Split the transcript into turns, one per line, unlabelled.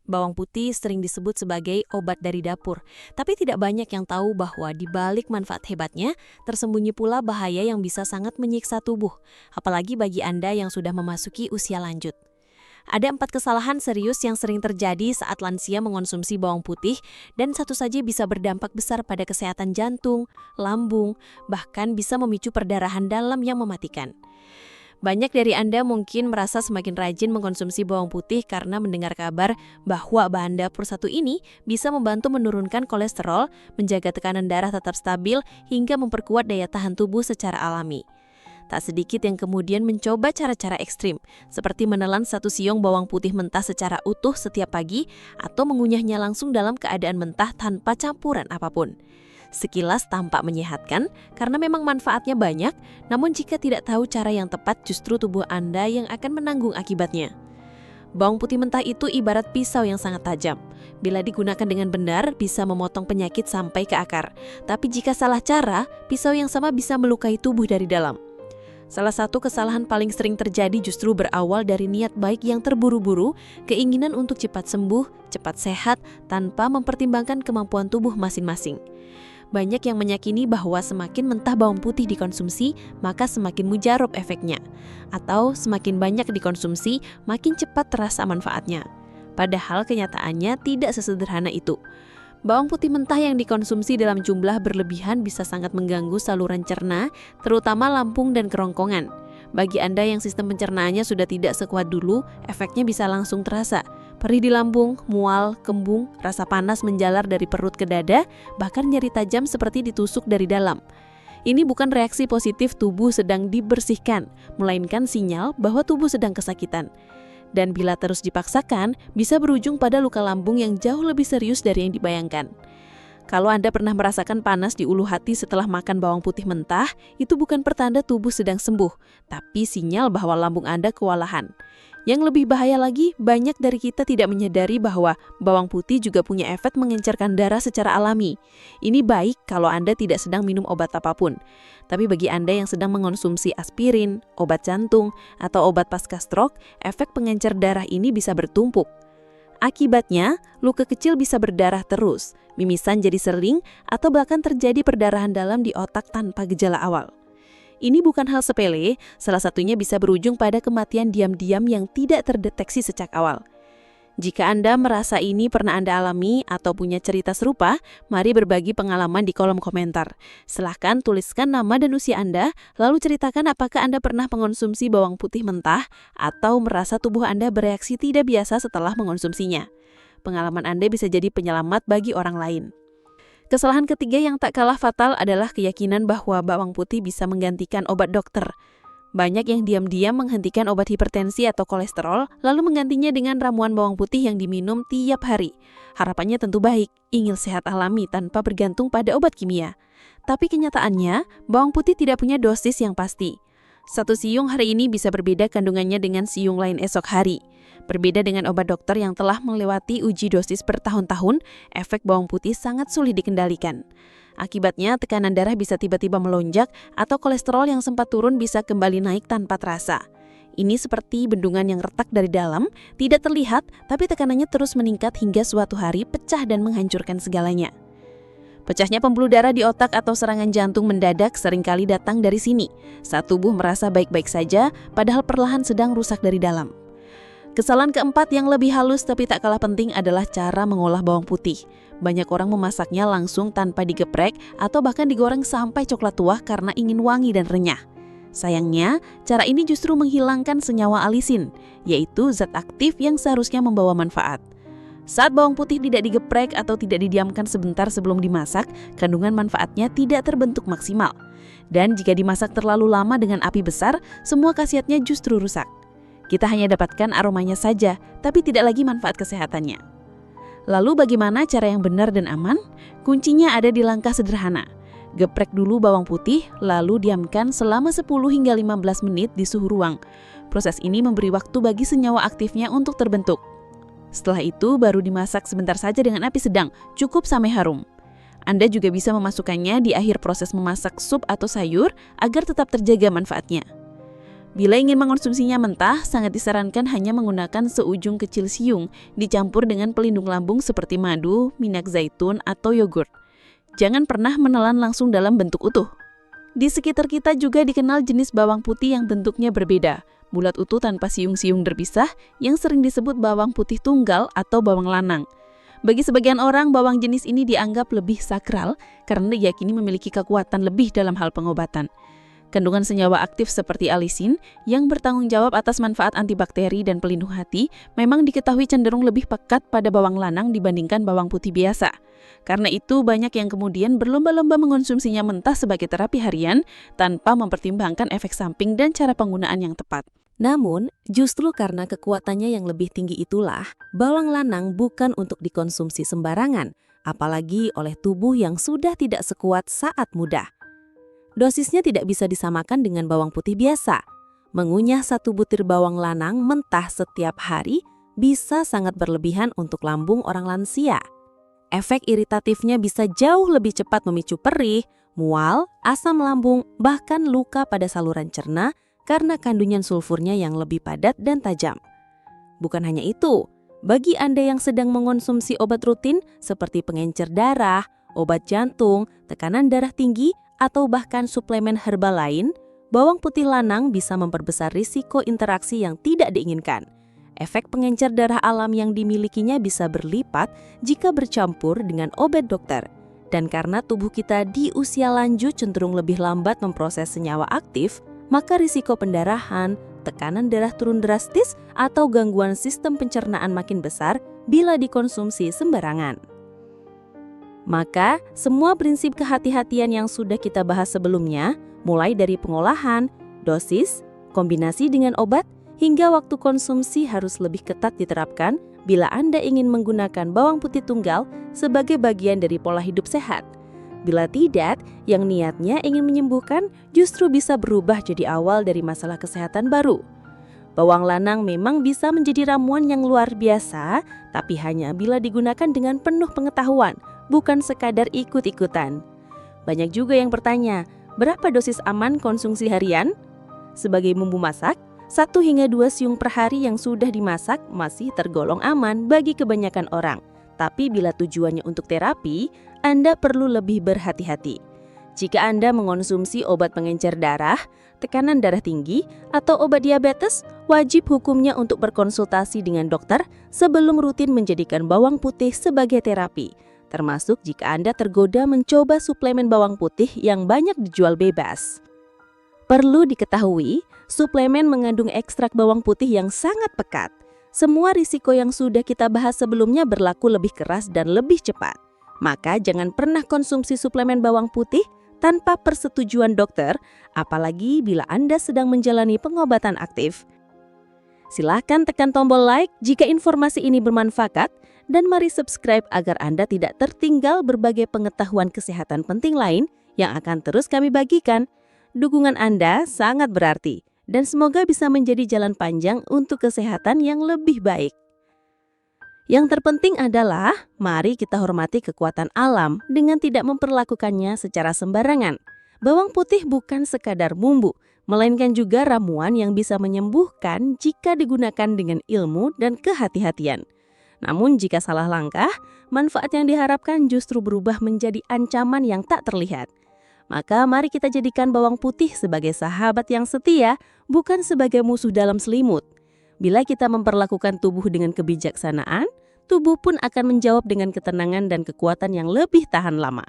Bawang putih sering disebut sebagai obat dari dapur, tapi tidak banyak yang tahu bahwa di balik manfaat hebatnya, tersembunyi pula bahaya yang bisa sangat menyiksa tubuh, apalagi bagi Anda yang sudah memasuki usia lanjut. Ada 4 kesalahan serius yang sering terjadi saat lansia mengonsumsi bawang putih dan satu saja bisa berdampak besar pada kesehatan jantung, lambung, bahkan bisa memicu perdarahan dalam yang mematikan. Banyak dari Anda mungkin merasa semakin rajin mengkonsumsi bawang putih karena mendengar kabar bahwa bahan dapur satu ini bisa membantu menurunkan kolesterol, menjaga tekanan darah tetap stabil, hingga memperkuat daya tahan tubuh secara alami. Tak sedikit yang kemudian mencoba cara-cara ekstrim, seperti menelan 1 siung bawang putih mentah secara utuh setiap pagi atau mengunyahnya langsung dalam keadaan mentah tanpa campuran apapun. Sekilas tampak menyehatkan karena memang manfaatnya banyak, namun jika tidak tahu cara yang tepat justru tubuh Anda yang akan menanggung akibatnya. Bawang putih mentah itu ibarat pisau yang sangat tajam. Bila digunakan dengan benar, bisa memotong penyakit sampai ke akar. Tapi jika salah cara, pisau yang sama bisa melukai tubuh dari dalam. Salah satu kesalahan paling sering terjadi justru berawal dari niat baik yang terburu-buru, keinginan untuk cepat sembuh, cepat sehat, tanpa mempertimbangkan kemampuan tubuh masing-masing. Banyak yang meyakini bahwa semakin mentah bawang putih dikonsumsi, maka semakin mujarab efeknya. Atau semakin banyak dikonsumsi, makin cepat terasa manfaatnya. Padahal kenyataannya tidak sesederhana itu. Bawang putih mentah yang dikonsumsi dalam jumlah berlebihan bisa sangat mengganggu saluran cerna, terutama lambung dan kerongkongan. Bagi Anda yang sistem pencernaannya sudah tidak sekuat dulu, efeknya bisa langsung terasa. Perih di lambung, mual, kembung, rasa panas menjalar dari perut ke dada, bahkan nyeri tajam seperti ditusuk dari dalam. Ini bukan reaksi positif tubuh sedang dibersihkan, melainkan sinyal bahwa tubuh sedang kesakitan. Dan bila terus dipaksakan, bisa berujung pada luka lambung yang jauh lebih serius dari yang dibayangkan. Kalau Anda pernah merasakan panas di ulu hati setelah makan bawang putih mentah, itu bukan pertanda tubuh sedang sembuh, tapi sinyal bahwa lambung Anda kewalahan. Yang lebih bahaya lagi, banyak dari kita tidak menyadari bahwa bawang putih juga punya efek mengencerkan darah secara alami. Ini baik kalau Anda tidak sedang minum obat apapun. Tapi bagi Anda yang sedang mengonsumsi aspirin, obat jantung, atau obat pasca stroke, efek pengencer darah ini bisa bertumpuk. Akibatnya, luka kecil bisa berdarah terus, mimisan jadi sering, atau bahkan terjadi perdarahan dalam di otak tanpa gejala awal. Ini bukan hal sepele, salah satunya bisa berujung pada kematian diam-diam yang tidak terdeteksi sejak awal. Jika Anda merasa ini pernah Anda alami atau punya cerita serupa, mari berbagi pengalaman di kolom komentar. Silahkan tuliskan nama dan usia Anda, lalu ceritakan apakah Anda pernah mengonsumsi bawang putih mentah atau merasa tubuh Anda bereaksi tidak biasa setelah mengonsumsinya. Pengalaman Anda bisa jadi penyelamat bagi orang lain. Kesalahan ketiga yang tak kalah fatal adalah keyakinan bahwa bawang putih bisa menggantikan obat dokter. Banyak yang diam-diam menghentikan obat hipertensi atau kolesterol, lalu menggantinya dengan ramuan bawang putih yang diminum tiap hari. Harapannya tentu baik, ingin sehat alami tanpa bergantung pada obat kimia. Tapi kenyataannya, bawang putih tidak punya dosis yang pasti. 1 siung hari ini bisa berbeda kandungannya dengan siung lain esok hari. Berbeda dengan obat dokter yang telah melewati uji dosis bertahun-tahun, efek bawang putih sangat sulit dikendalikan. Akibatnya, tekanan darah bisa tiba-tiba melonjak atau kolesterol yang sempat turun bisa kembali naik tanpa terasa. Ini seperti bendungan yang retak dari dalam, tidak terlihat, tapi tekanannya terus meningkat hingga suatu hari pecah dan menghancurkan segalanya. Pecahnya pembuluh darah di otak atau serangan jantung mendadak seringkali datang dari sini, saat tubuh merasa baik-baik saja, padahal perlahan sedang rusak dari dalam. Kesalahan keempat yang lebih halus tapi tak kalah penting adalah cara mengolah bawang putih. Banyak orang memasaknya langsung tanpa digeprek atau bahkan digoreng sampai coklat tua karena ingin wangi dan renyah. Sayangnya, cara ini justru menghilangkan senyawa alisin, yaitu zat aktif yang seharusnya membawa manfaat. Saat bawang putih tidak digeprek atau tidak didiamkan sebentar sebelum dimasak, kandungan manfaatnya tidak terbentuk maksimal. Dan jika dimasak terlalu lama dengan api besar, semua khasiatnya justru rusak. Kita hanya dapatkan aromanya saja, tapi tidak lagi manfaat kesehatannya. Lalu bagaimana cara yang benar dan aman? Kuncinya ada di langkah sederhana. Geprek dulu bawang putih, lalu diamkan selama 10 hingga 15 menit di suhu ruang. Proses ini memberi waktu bagi senyawa aktifnya untuk terbentuk. Setelah itu baru dimasak sebentar saja dengan api sedang, cukup sampai harum. Anda juga bisa memasukkannya di akhir proses memasak sup atau sayur agar tetap terjaga manfaatnya.
Bila ingin mengonsumsinya mentah, sangat disarankan hanya menggunakan seujung kecil siung, dicampur dengan pelindung lambung seperti madu, minyak zaitun, atau yogurt. Jangan pernah menelan langsung dalam bentuk utuh. Di sekitar kita juga dikenal jenis bawang putih yang bentuknya berbeda, bulat utuh tanpa siung-siung terpisah, yang sering disebut bawang putih tunggal atau bawang lanang. Bagi sebagian orang, bawang jenis ini dianggap lebih sakral karena diyakini memiliki kekuatan lebih dalam hal pengobatan. Kandungan senyawa aktif seperti alisin yang bertanggung jawab atas manfaat antibakteri dan pelindung hati memang diketahui cenderung lebih pekat pada bawang lanang dibandingkan bawang putih biasa. Karena itu banyak yang kemudian berlomba-lomba mengonsumsinya mentah sebagai terapi harian tanpa mempertimbangkan efek samping dan cara penggunaan yang tepat.
Namun, justru karena kekuatannya yang lebih tinggi itulah, bawang lanang bukan untuk dikonsumsi sembarangan, apalagi oleh tubuh yang sudah tidak sekuat saat muda. Dosisnya tidak bisa disamakan dengan bawang putih biasa. Mengunyah 1 butir bawang lanang mentah setiap hari bisa sangat berlebihan untuk lambung orang lansia. Efek iritatifnya bisa jauh lebih cepat memicu perih, mual, asam lambung, bahkan luka pada saluran cerna karena kandungan sulfurnya yang lebih padat dan tajam. Bukan hanya itu, bagi Anda yang sedang mengonsumsi obat rutin seperti pengencer darah, obat jantung, tekanan darah tinggi, atau bahkan suplemen herbal lain, bawang putih lanang bisa memperbesar risiko interaksi yang tidak diinginkan. Efek pengencer darah alam yang dimilikinya bisa berlipat jika bercampur dengan obat dokter. Dan karena tubuh kita di usia lanjut cenderung lebih lambat memproses senyawa aktif, maka risiko pendarahan, tekanan darah turun drastis, atau gangguan sistem pencernaan makin besar bila dikonsumsi sembarangan. Maka, semua prinsip kehati-hatian yang sudah kita bahas sebelumnya, mulai dari pengolahan, dosis, kombinasi dengan obat, hingga waktu konsumsi harus lebih ketat diterapkan bila Anda ingin menggunakan bawang putih tunggal sebagai bagian dari pola hidup sehat. Bila tidak, yang niatnya ingin menyembuhkan justru bisa berubah jadi awal dari masalah kesehatan baru. Bawang lanang memang bisa menjadi ramuan yang luar biasa, tapi hanya bila digunakan dengan penuh pengetahuan, bukan sekadar ikut-ikutan. Banyak juga yang bertanya, berapa dosis aman konsumsi harian? Sebagai bumbu masak, 1 hingga 2 siung per hari yang sudah dimasak masih tergolong aman bagi kebanyakan orang. Tapi bila tujuannya untuk terapi, Anda perlu lebih berhati-hati. Jika Anda mengonsumsi obat pengencer darah, tekanan darah tinggi, atau obat diabetes, wajib hukumnya untuk berkonsultasi dengan dokter sebelum rutin menjadikan bawang putih sebagai terapi. Termasuk jika Anda tergoda mencoba suplemen bawang putih yang banyak dijual bebas. Perlu diketahui, suplemen mengandung ekstrak bawang putih yang sangat pekat. Semua risiko yang sudah kita bahas sebelumnya berlaku lebih keras dan lebih cepat. Maka jangan pernah konsumsi suplemen bawang putih tanpa persetujuan dokter, apalagi bila Anda sedang menjalani pengobatan aktif. Silahkan tekan tombol like jika informasi ini bermanfaat, dan mari subscribe agar Anda tidak tertinggal berbagai pengetahuan kesehatan penting lain yang akan terus kami bagikan. Dukungan Anda sangat berarti, dan semoga bisa menjadi jalan panjang untuk kesehatan yang lebih baik. Yang terpenting adalah, mari kita hormati kekuatan alam dengan tidak memperlakukannya secara sembarangan. Bawang putih bukan sekadar bumbu, melainkan juga ramuan yang bisa menyembuhkan jika digunakan dengan ilmu dan kehati-hatian. Namun jika salah langkah, manfaat yang diharapkan justru berubah menjadi ancaman yang tak terlihat. Maka mari kita jadikan bawang putih sebagai sahabat yang setia, bukan sebagai musuh dalam selimut. Bila kita memperlakukan tubuh dengan kebijaksanaan, tubuh pun akan menjawab dengan ketenangan dan kekuatan yang lebih tahan lama.